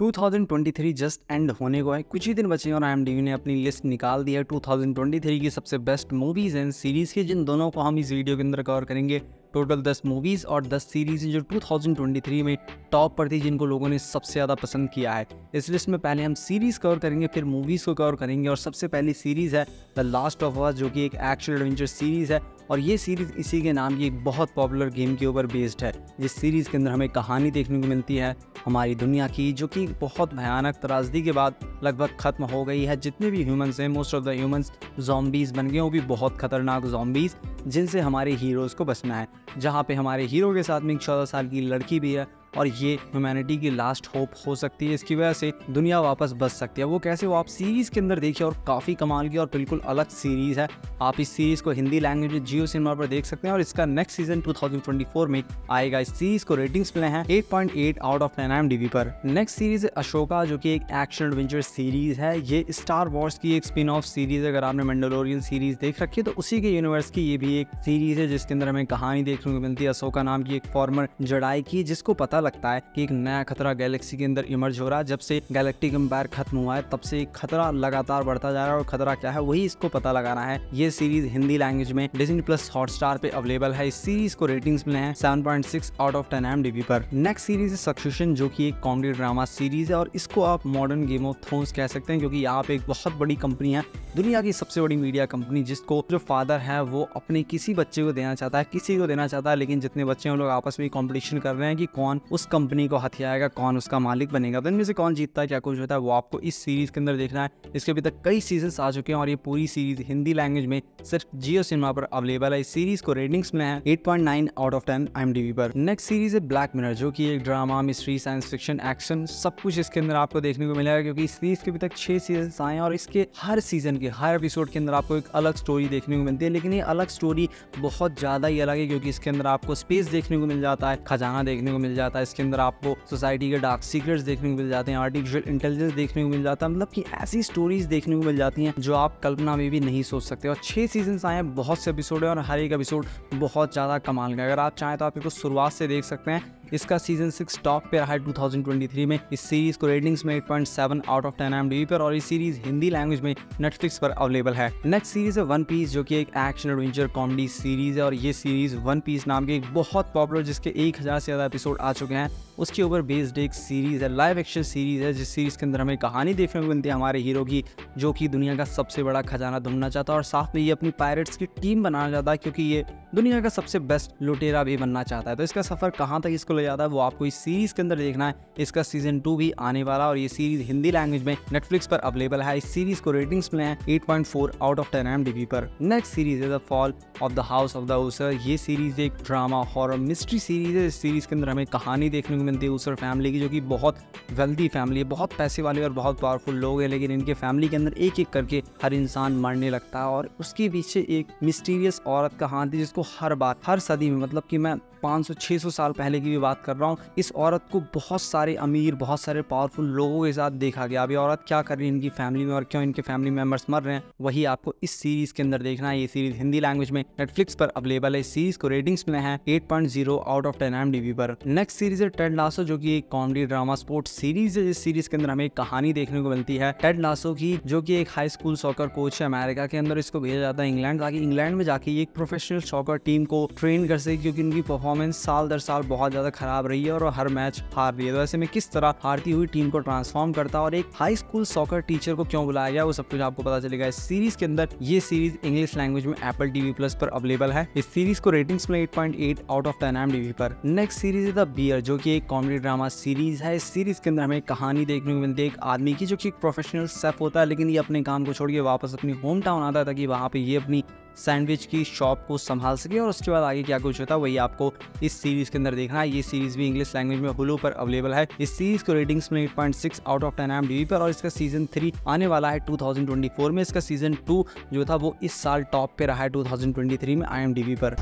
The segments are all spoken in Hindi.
2023 जस्ट एंड होने को है, कुछ ही दिन बचे हैं और IMDb ने अपनी लिस्ट निकाल दी है 2023 की सबसे बेस्ट मूवीज़ एंड सीरीज़ की, जिन दोनों को हम इस वीडियो के अंदर कवर करेंगे। टोटल 10 मूवीज़ और 10 सीरीज़ जो 2023 में टॉप पर थी, जिनको लोगों ने सबसे ज़्यादा पसंद किया है। इस लिस्ट में पहले हम सीरीज़ कवर करेंगे, फिर मूवीज़ को कवर करेंगे और सबसे पहली सीरीज़ है द लास्ट ऑफ अस, जो कि एक एक्शन एडवेंचर सीरीज़ है और ये सीरीज़ इसी के नाम की एक बहुत पॉपुलर गेम के ऊपर बेस्ड है। जिस सीरीज़ के अंदर हमें कहानी देखने को मिलती है हमारी दुनिया की, जो कि बहुत भयानक त्रासदी के बाद लगभग ख़त्म हो गई है। जितने भी ह्यूमंस हैं, most of the humans zombies बन गए, वो भी बहुत ख़तरनाक ज़ॉम्बीज़, जिनसे हमारे हीरोज़ को बचना है। जहाँ पे हमारे हीरो के साथ में एक 14 साल की लड़की भी है और ये ह्यूमैनिटी की लास्ट होप हो सकती है। इसकी वजह से दुनिया वापस बच सकती है। वो कैसे, वो आप सीरीज़ के अंदर देखिए और काफ़ी कमाल की और बिल्कुल अलग सीरीज़ है। आप इस सीरीज़ को हिंदी लैंग्वेज में जियो सिनेमा पर देख सकते हैं और इसका नेक्स्ट सीजन 2024 में आएगा। इस सीरीज़ को रेटिंग्स मिले हैं 8.8 आउट ऑफ 10 IMDb पर। नेक्स्ट सीरीज़ है अशोका, जो कि एक एक्शन एडवेंचर सीरीज़ है। ये स्टार वॉर्स की एक स्पिन ऑफ सीरीज़ है। अगर आपने मैंडलोरियन सीरीज़ देख रखी है तो उसी के यूनिवर्स की ये भी एक सीरीज़ है, जिसके अंदर हमें कहानी देखने को मिलती है अशोका नाम की एक फॉर्मर जेडाई की, जिसको पता लगता है कि एक नया खतरा गैलेक्सी के अंदर इमर्ज हो रहा है। जब से गैलेक्टिक एम्पायर खत्म हुआ है तब से एक खतरा लगातार बढ़ता जा रहा है और खतरा क्या है वही इसको पता लगाना है। ये सीरीज हिंदी लैंग्वेज में डिज्नी प्लस हॉटस्टार पे अवेलेबल है। इस सीरीज को रेटिंग्स मिले हैं 7.6 आउट ऑफ 10 IMDb पर। नेक्स्ट सीरीज है सक्सेशन, जो कि एक कॉमेडी ड्रामा सीरीज है और इसको आप मॉडर्न गेम ऑफ थ्रोन्स कह सकते हैं, क्योंकि यहाँ पे एक बहुत बड़ी कंपनी है, दुनिया की सबसे बड़ी मीडिया कंपनी, जिसको जो फादर है वो अपने किसी बच्चे को देना चाहता है, किसी को देना चाहता है, लेकिन जितने बच्चे हैं वो लोग आपस में कंपटीशन कर रहे हैं कि कौन उस कंपनी को हथियाएगा, कौन उसका मालिक बनेगा। तो इनमें से कौन जीतता है, क्या कुछ होता है, वो आपको इस सीरीज के अंदर देखना है। इसके अभी तक कई सीजन्स आ चुके हैं और ये पूरी सीरीज हिंदी लैंग्वेज में सिर्फ जियो सिनेमा पर अवेलेबल है। इस सीरीज को रेटिंग्स मिले हैं 8.9 आउट ऑफ 10 IMDb पर। नेक्स्ट सीरीज है ब्लैक मिरर, जो कि एक drama, mystery, science fiction, action सब कुछ इसके अंदर आपको देखने को मिलेगा, क्योंकि इस सीरीज के अभी तक 6 सीजन्स आए हैं और इसके हर सीजन के हर एपिसोड के अंदर आपको एक अलग स्टोरी देखने को मिलती है। लेकिन ये अलग स्टोरी बहुत ज़्यादा ही अलग है, क्योंकि इसके अंदर आपको स्पेस देखने को मिल जाता है, खजाना देखने को मिल जाता है, इसके अंदर आपको सोसाइटी के डार्क सीक्रेट्स देखने को मिल जाते हैं, आर्टिफिशियल इंटेलिजेंस देखने को मिल जाता है, मतलब कि ऐसी स्टोरीज देखने को मिल जाती हैं जो आप कल्पना में भी नहीं सोच सकते। और 6 सीजन्स आए हैं, बहुत से एपिसोड है और हर एक एपिसोड बहुत ज़्यादा कमाल का। अगर आप चाहें तो आप इसको शुरुआत से देख सकते हैं। इसका सीजन 6 टॉप पे रहा है 2023 में। इस सीरीज को रेटिंग्स में 8.7 आउट ऑफ 10 IMDb पर और इस सीरीज हिंदी लैंग्वेज में नेटफ्लिक्स पर अवेलेबल है। नेक्स्ट सीरीज है वन पीस, जो कि एक एक्शन एडवेंचर कॉमेडी सीरीज है और ये सीरीज वन पीस नाम की एक बहुत पॉपुलर, जिसके 1000 से ज़्यादा एपिसोड आ चुके हैं, उसके ऊपर बेस्ड एक सीरीज है, लाइव एक्शन सीरीज है। जिस सीरीज के अंदर हमें कहानी देखने को मिलती है हमारे हीरो की, जो कि दुनिया का सबसे बड़ा खजाना ढूंढना चाहता है और साथ में ये अपनी पायरेट्स की टीम बनाना चाहता है, क्योंकि ये दुनिया का सबसे बेस्ट लुटेरा भी बनना चाहता है। तो इसका सफर कहाँ तक इसको ले जाता है वो आपको इस सीरीज के अंदर देखना है। इसका सीजन 2 भी आने वाला और ये सीरीज हिंदी लैंग्वेज में नेटफ्लिक्स पर अवेलेबल है। इस सीरीज को रेटिंग्स मिले हैं 8.4 आउट ऑफ 10 IMDb पर। नेक्स्ट सीरीज है the fall of the house of the ऊसर। ये सीरीज एक ड्रामा हॉरर मिस्ट्री सीरीज है। इस सीरीज के अंदर हमें कहानी देखने को मिलती है ऊसर फैमिली की, जो कि बहुत वेल्दी फैमिली है, बहुत पैसे वाले और बहुत पावरफुल लोग हैं, लेकिन इनके फैमिली के अंदर एक एक करके हर इंसान मरने लगता है और उसके पीछे एक मिस्टीरियस औरत का हाथ है, जिसको हर बार, हर सदी में, मतलब कि मैं 500-600 साल पहले की भी बात कर रहा हूँ, इस औरत को बहुत सारे अमीर, बहुत सारे पावरफुल लोगों के साथ देखा गया। अभी औरत क्या कर रही है इनकी फैमिली में और क्यों इनके फैमिली मेंबर्स मर रहे हैं, वही आपको इस सीरीज के अंदर देखना है। ये सीरीज हिंदी लैंग्वेज में नेटफ्लिक्स पर अवेलेबल है। इस सीरीज को रेटिंग्स मिले हैं 8.0 आउट ऑफ 10 IMDb पर। नेक्स्ट सीरीज है टेड लासो, जो कि एक कॉमेडी ड्रामा स्पोर्ट्स सीरीज है। इस सीरीज के अंदर हमें कहानी देखने को मिलती है टेड लासो की, जो कि एक हाई स्कूल सॉकर कोच है अमेरिका के अंदर। इसको भेजा जाता है इंग्लैंड, ताकि इंग्लैंड में जाके एक प्रोफेशनल सॉकर टीम को ट्रेन कर सके, क्योंकि उनकी परफॉर्मेंस साल दर साल बहुत ज्यादा खराब रही है और हर मैच हार रही है। तो ऐसे में किस तरह हारती हुई टीम को ट्रांसफॉर्म करता है और एक हाई स्कूल सॉकर टीचर को क्यों बुलाया गया, वो सब कुछ आपको पता चलेगा इस सीरीज के अंदर। ये सीरीज इंग्लिश लैंग्वेज में Apple TV Plus पर अवेलेबल है। इस सीरीज को रेटिंग्स में 8.8 आउट ऑफ 10 IMDb पर। नेक्स्ट सीरीज है द बियर, जो कि एक कॉमेडी ड्रामा सीरीज है। इस सीरीज के अंदर हमें कहानी देखने को मिलती है एक आदमी की, जो कि एक प्रोफेशनल शेफ होता है, लेकिन ये अपने काम को छोड़ के वापस अपनी होम टाउन आता है, ताकि वहाँ पे ये अपनी सैंडविच की शॉप को संभाल सके और उसके बाद आगे क्या कुछ होता है वही आपको इस सीरीज के अंदर देखना है। ये सीरीज भी इंग्लिश लैंग्वेज में हुलू पर अवेलेबल है। इस सीरीज को रेटिंग्स में 8.6 आउट ऑफ 10 IMDb पर और इसका सीजन 3 आने वाला है 2024 में। इसका सीजन 2 जो था वो इस साल टॉप पे रहा है 2023 में IMDb पर।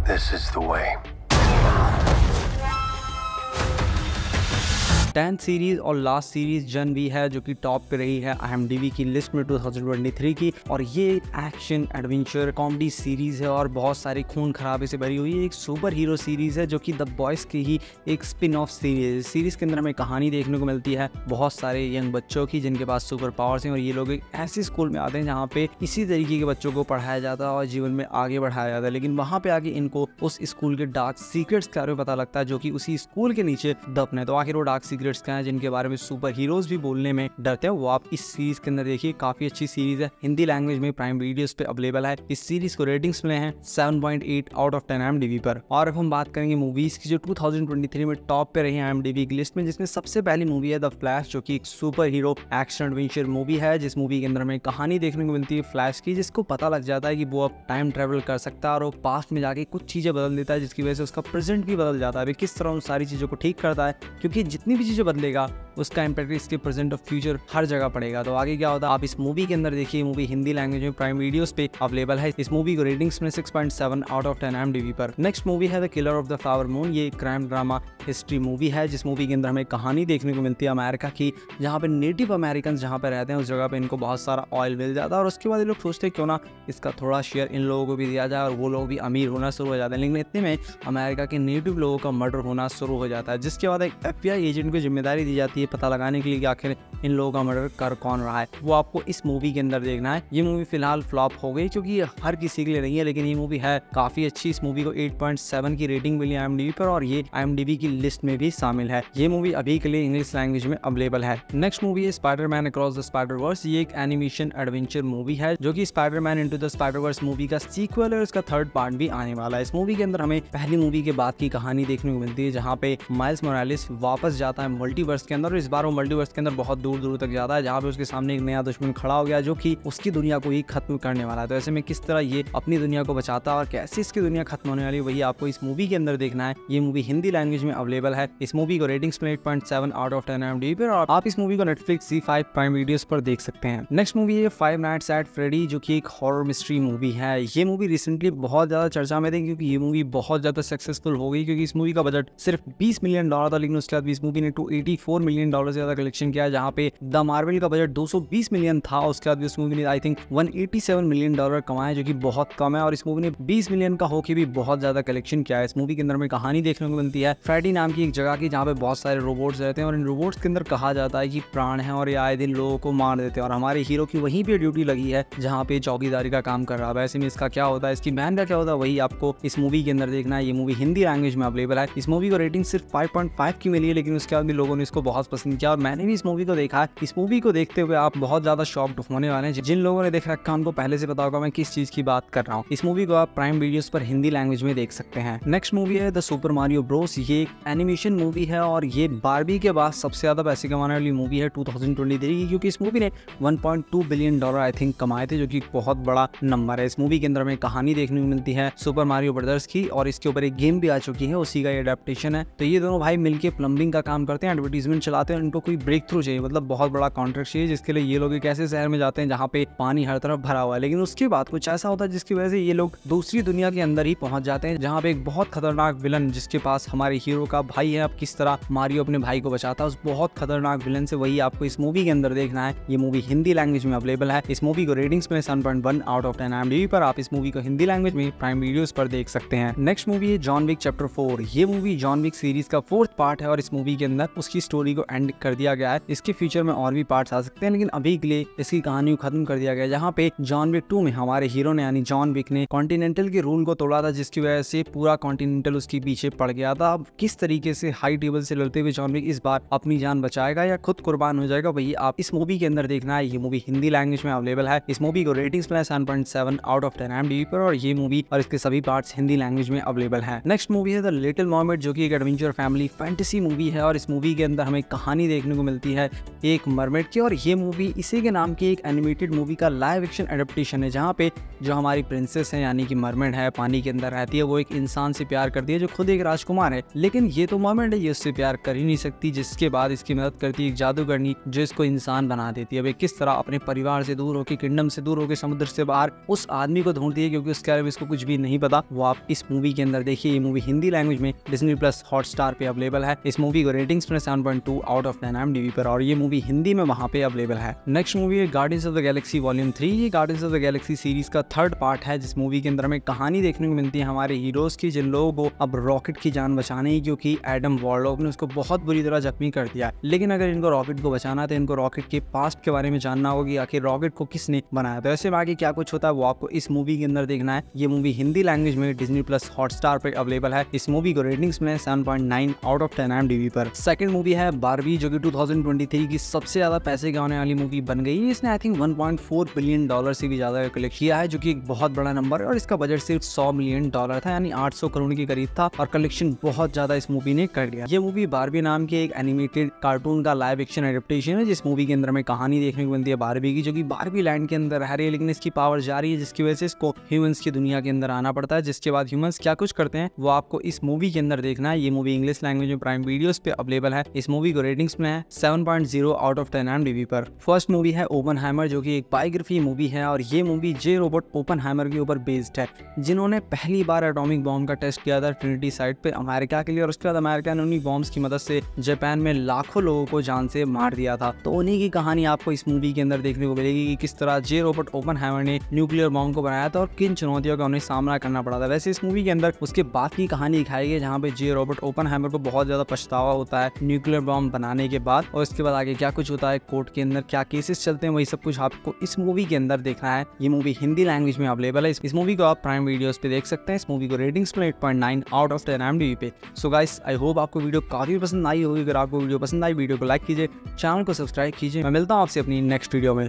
This is the way. 10th series और लास्ट सीरीज जन वी है जो कि टॉप पे रही है IMDb की लिस्ट में 2023 की। और ये एक्शन एडवेंचर कॉमेडी सीरीज है और बहुत सारे खून खराबे से भरी हुई है। एक सुपर हीरो सीरीज है जो कि द बॉयज की ही एक स्पिन ऑफ सीरीज। सीरीज के अंदर हमें कहानी देखने को मिलती है बहुत सारे यंग बच्चों की जिनके पास सुपर पावर्स हैं और ये लोग एक ऐसे स्कूल में आते हैं जहाँ पे इसी तरीके के बच्चों को पढ़ाया जाता है और जीवन में आगे बढ़ाया जाता है। लेकिन वहाँ पे आगे इनको उस स्कूल के डार्क सीक्रेट्स के बारे में पता लगता है जो कि उसी स्कूल के नीचे दफन है। तो आखिर वो डार्क सीक्रेट्स क्या है जिनके बारे में सुपर हीरोज भी बोलने में डरते हैं, वो आप इस सीरीज के अंदर देखिए। काफी अच्छी सीरीज है, हिंदी लैंग्वेज में प्राइम वीडियोस पे अवेलेबल है। इस सीरीज को रेटिंग्स मिले हैं 7.8 आउट ऑफ 10 IMDb पर। और अब हम बात करेंगे मूवीज की जो 2023 में टॉप पे रही है IMDb की लिस्ट में, जिसमें सबसे पहली मूवी है द फ्लैश जो कि एक super hero action adventure movie है। जिस मूवी के अंदर हमें कहानी देखने को मिलती है फ्लैश की, जिसको पता लग जाता है कि वो अब टाइम ट्रेवल कर सकता है और वो पास्ट में जाके कुछ चीजें बदल देता है जिसकी वजह से उसका प्रेजेंट भी बदल जाता है। अभी किस तरह उन सारी चीजों को ठीक करता है, क्योंकि जितनी भी चीजें बदलेगा उसका इम्पैक्ट इसके प्रेजेंट और फ्यूचर हर जगह पड़ेगा। तो आगे क्या होता है आप इस मूवी के अंदर देखिए। मूवी हिंदी लैंग्वेज में प्राइम वीडियोस पे अवेलेबल है। इस मूवी को रेटिंग्स में 6.7 आउट ऑफ 10 IMDb पर। नेक्स्ट मूवी है the killer of the flower moon. ये क्राइम ड्रामा हिस्ट्री मूवी है जिस मूवी के अंदर हमें कहानी देखने को मिलती है अमेरिका की, जहाँ पे नेटिव अमेरिकन जहाँ पे रहते हैं उस जगह पे इनको बहुत सारा ऑयल मिल जाता है और उसके बाद ये लोग सोचते हैं क्यों ना इसका थोड़ा शेयर इन लोगों को भी दिया जाए और वो लोग भी अमीर होना शुरू हो जाते हैं। लेकिन इतने में अमेरिका के नेटिव लोगों का मर्डर होना शुरू हो जाता है, जिसके बाद एक FBI एजेंट को जिम्मेदारी दी जाती है पता लगाने के लिए कि आखिर इन लोगों का मर्डर कर कौन रहा है। वो आपको इस मूवी के अंदर देखना है। ये मूवी फिलहाल फ्लॉप हो गई क्योंकि हर किसी के लिए नहीं है, लेकिन ये मूवी है काफी अच्छी। इस मूवी को 8.7 की रेटिंग मिली IMDb पर और ये IMDb की लिस्ट में भी शामिल है। ये मूवी अभी के लिए इंग्लिश लैंग्वेज में अवेलेबल है। नेक्स्ट मूवी है स्पाइडरमैन अक्रॉस द स्पाइडर-वर्स। ये एक एनिमेशन एडवेंचर मूवी है जो कि Spiderman into the spider-verse movie का सीक्वल है और इसका थर्ड पार्ट भी आने वाला है। इस मूवी के अंदर हमें पहली मूवी के बाद की कहानी देखने को मिलती है जहाँ पे माइल्स मोरालिस वापस जाता है मल्टीवर्स के अंदर और इस बार वो मल्टीवर्स के अंदर बहुत दूर दूर तक जाता है जहाँ पे उसके सामने एक नया दुश्मन खड़ा हो गया जो कि उसकी दुनिया को ही खत्म करने वाला है। तो ऐसे में किस तरह ये अपनी दुनिया को बचाता है और कैसे इसकी दुनिया खत्म होने वाली है वही आपको इस मूवी के अंदर देखना है। ये मूवी हिंदी लैंग्वेज में अवेलेबल है। इस मूवी को रेटिंग्स में 8.7 आउट ऑफ 10 IMDb पर और आप इस मूवी को Netflix C5 प्राइम वीडियोस पर देख सकते हैं। नेक्स्ट मूवी है फाइव नाइट्स एट फ्रेडी जो कि एक हॉरर मिस्ट्री मूवी है। ये मूवी रिसेंटली बहुत ज्यादा चर्चा में थी क्योंकि ये मूवी बहुत ज्यादा सक्सेसफुल हो गई क्योंकि इस मूवी का बजट सिर्फ $20 मिलियन था, लेकिन उसके बाद इस मूवी ने $284 मिलियन से ज्यादा कलेक्शन किया, जहाँ पे द मार्वल का बजट $220 मिलियन था। उसके बाद इस मूवी ने आई थिंक $187 मिलियन कमाए जो कि बहुत कम है और इस मूवी ने 20 मिलियन का होके भी बहुत ज्यादा कलेक्शन किया है। इस मूवी के अंदर में कहानी देखने को मिलती है फ्रेडी नाम की एक जगह की जहाँ पे बहुत सारे रोबोट्स रहते हैं और इन रोबोट्स के अंदर कहा जाता है कि प्राण है और ये आए दिन लोगों को मार देते हैं और हमारे हीरो की वहीं पे ड्यूटी लगी है जहाँ पे चौकीदारी का काम कर रहा है। वैसे में इसका क्या होता है, इसकी बहन का क्या होता है, वही आपको इस मूवी के अंदर देखना है। ये मूवी हिंदी लैंग्वेज में अवेलेबल है। इस मूवी को रेटिंग सिर्फ 5.5 की मिली है, लेकिन उसके बाद भी लोगों ने इसको बहुत पसंद किया और मैंने भी इस मूवी को देखा है। इस मूवी को देखते हुए आप बहुत ज्यादा शॉक्ड होने वाले हैं। जिन लोगों ने देख रखा उनको पहले से पता होगा मैं किस चीज की बात कर रहा हूँ। इस मूवी को आप प्राइम वीडियोस पर हिंदी लैंग्वेज में देख सकते हैं। नेक्स्ट मूवी है द सुपर मारियो ब्रोस। ये एक एनिमेशन मूवी है और ये बारबी के बाद सबसे ज्यादा पैसे कमाने वाली मूवी है 2023 की, क्योंकि इस मूवी ने $1.2 बिलियन आई थिंक कमाए थे जो कि बहुत बड़ा नंबर है। इस मूवी के अंदर हमें कहानी देखने को मिलती है सुपर मारियो ब्रदर्स की और इसके ऊपर एक गेम भी आ चुकी है, उसी का एडेप्टेशन है। तो ये दोनों भाई मिलके प्लम्बिंग का काम करते हैं, एडवर्टीजमेंट चलाते हैं। उनको कोई ब्रेक थ्रू चाहिए, मतलब बहुत बड़ा कॉन्ट्रैक्ट चाहिए, जिसके लिए ये लोग एक ऐसे शहर में जाते हैं जहाँ पे पानी हर तरफ भरा हुआ है। लेकिन उसके बाद कुछ ऐसा होता है जिसकी वजह से ये लोग दूसरी दुनिया के अंदर ही पहुंच जाते हैं जहाँ पे एक बहुत खतरनाक विलन जिसके पास हमारे हीरो का भाई है, अब किस तरह मारियो अपने भाई को बचाता है उस बहुत खतरनाक विलन से, वही आपको इस मूवी के अंदर देखना है। ये मूवी हिंदी लैंग्वेज में अवेलेबल है। इस मूवी को रेटिंग्स में 7.1 आउट ऑफ 10 IMDb पर आप इस मूवी को हिंदी लैंग्वेज में प्राइम वीडियोस पर देख सकते हैं। नेक्स्ट मूवी है जॉन विक चैप्टर 4। ये मूवी जॉन विक सीरीज का 4th पार्ट है और इस मूवी के अंदर उसकी स्टोरी को एंड कर दिया गया है। इसके फ्यूचर में और भी पार्ट्स आ सकते हैं, लेकिन अभी के लिए इसकी कहानी को खत्म कर दिया गया, जहाँ पे जॉन विक 2 में हमारे हीरो ने यानी जॉन विक ने कॉन्टिनेंटल के रूल को तोड़ा था, जिसकी वजह से पूरा कॉन्टिनेंटल उसके पीछे पड़ गया था। अब किस तरीके से हाई टेबल से लड़ते हुए जॉन विक इस बार अपनी जान बचाएगा या खुद कुर्बान हो जाएगा, वही आप इस मूवी के अंदर देखना है। ये मूवी हिंदी लैंग्वेज में अवेलेबल है। इस मूवी को रेटिंग्स में 7.7 आउट ऑफ 10 IMDb पर और ये मूवी और इसके सभी पार्ट्स हिंदी लैंग्वेज में अवेलेबल है। नेक्स्ट मूवी है द लिटिल मर्मेड जो कि एक एडवेंचर फैमिली फैंटेसी मूवी है और इस मूवी के अंदर हमें कहानी देखने को मिलती है एक मरमेड की और ये मूवी इसी के नाम की एक एनिमेटेड मूवी का लाइव एक्शन एडेप्टेशन है, जहाँ पे जो हमारी प्रिंसेस है यानी कि मरमेड है, पानी के अंदर रहती है, वो एक इंसान से प्यार करती है जो खुद एक राजकुमार है। लेकिन ये तो मोमेंट है, ये उससे प्यार कर ही नहीं सकती, जिसके बाद इसकी मदद करती है एक जादूगरनी जो इसको इंसान बना देती है। अब किस तरह अपने परिवार से दूर होकर, किंगडम से दूर होकर, समुद्र से बाहर उस आदमी को ढूंढती है क्योंकि उसके बारे में इसको कुछ भी नहीं पता, वो आप इस मूवी के अंदर देखिए। ये मूवी हिंदी लैंग्वेज में डिज्नी प्लस हॉटस्टार पे अवेलेबल है। इस मूवी को रेटिंग्स में 7.2 आउट ऑफ 10 IMDb पर, और ये मूवी हिंदी में वहाँ पे अवेलेबल है। नेक्स्ट मूवी है guardians of the Galaxy volume 3। ये guardians of the Galaxy series का थर्ड पार्ट है, जिस मूवी के अंदर हमें कहानी देखने को मिलती है हमारे हीरोज की, जिन लोगों को अब रॉकेट की जान बचाने की, क्योंकि एडम वॉरलॉक ने उसको बहुत बुरी तरह जख्मी कर दिया। लेकिन अगर इनको रॉकेट को बचाना है तो इनको रॉकेट के पास्ट के बारे में जानना होगा कि आखिर रॉकेट को किसने बनाया था। ऐसे आगे क्या कुछ होता है वो आपको इस मूवी के अंदर देखना है। ये मूवी हिंदी लैंग्वेज में डिज्नी प्लस हॉटस्टार पर अवेलेबल है। इस मूवी को रेटिंग्स में 7.9 आउट ऑफ 10 IMDb पर। सेकंड मूवी है बारबी, जो कि 2023 की सबसे ज्यादा पैसे कमाने वाली मूवी बन गई है। इसने आई थिंक 1.4 बिलियन डॉलर से भी ज्यादा कलेक्ट किया है, जो कि एक बहुत बड़ा नंबर है, और इसका बजट सिर्फ 100 मिलियन डॉलर था, यानी 800 करोड़ के करीब था, और कलेक्शन बहुत ज्यादा इस मूवी ने कर लिया। ये मूवी बारबी नाम के एक एनिमेटेड कार्टून का लाइव एक्शन एडेप्टेशन है, जिस मूवी के अंदर हमें कहानी देखने को मिलती है बारबी की, जो कि बारबी लैंड के अंदर रह रही है, लेकिन इसकी पावर जा रही है, जिसकी वजह से इसको ह्यूमंस की दुनिया के अंदर आना पड़ता है। जिसके बाद ह्यूमंस क्या कुछ करते हैं वो आपको इस मूवी के अंदर देखना है। ये मूवी इंग्लिश लैंग्वेज में प्राइम वीडियोस पे अवेलेबल है। इस मूवी को रेटिंग्स में है 7.0 आउट ऑफ 10 IMDb पर। फर्स्ट मूवी है ओपनहाइमर, जो कि एक बायोग्राफी मूवी है, और ये मूवी जे रॉबर्ट ओपनहाइमर के ऊपर बेस्ड है, जिन्होंने पहली बार एटॉमिक बॉम्ब का टेस्ट किया था ट्रिनिटी साइट पे अमेरिका के लिए, और उसके बाद अमेरिका ने उन्हीं बॉम्ब्स की मदद से जापान में लाखों लोगों को जान से मार दिया था। तो उन्हीं की कहानी आपको इस मूवी के अंदर देखने को मिलेगी कि किस तरह जे रॉबर्ट ओपनहाइमर ने न्यूक्लियर बॉम्ब को बनाया था और किन चुनौतियों का उन्हें सामना करना पड़ा था। वैसे इस मूवी के अंदर उसके बाद की कहानी दिखाई गई, जहाँ पे जे रॉबर्ट ओपनहाइमर को बहुत ज्यादा पछतावा होता है न्यूक्लियर बॉम्ब बनाने के बाद, और इसके बाद आगे क्या कुछ होता है, कोर्ट के अंदर क्या केसेस चलते हैं, वही सब कुछ आपको इस मूवी के अंदर देखना है। ये मूवी हिंदी लैंग्वेज में अवेलेबल है। इस मूवी को आप प्राइम वीडियोस पे देख सकते हैं। इस मूवी को रेटिंग्स में 8.9 आउट ऑफ 10 IMDb पे। सो गाइस, आई होप आपको वीडियो काफी पसंद आई होगी। अगर आपको वीडियो पसंद आई, वीडियो को लाइक कीजिए, चैनल को सब्सक्राइब कीजिए। मैं मिलता हूँ आपसे अपनी नेक्स्ट वीडियो में।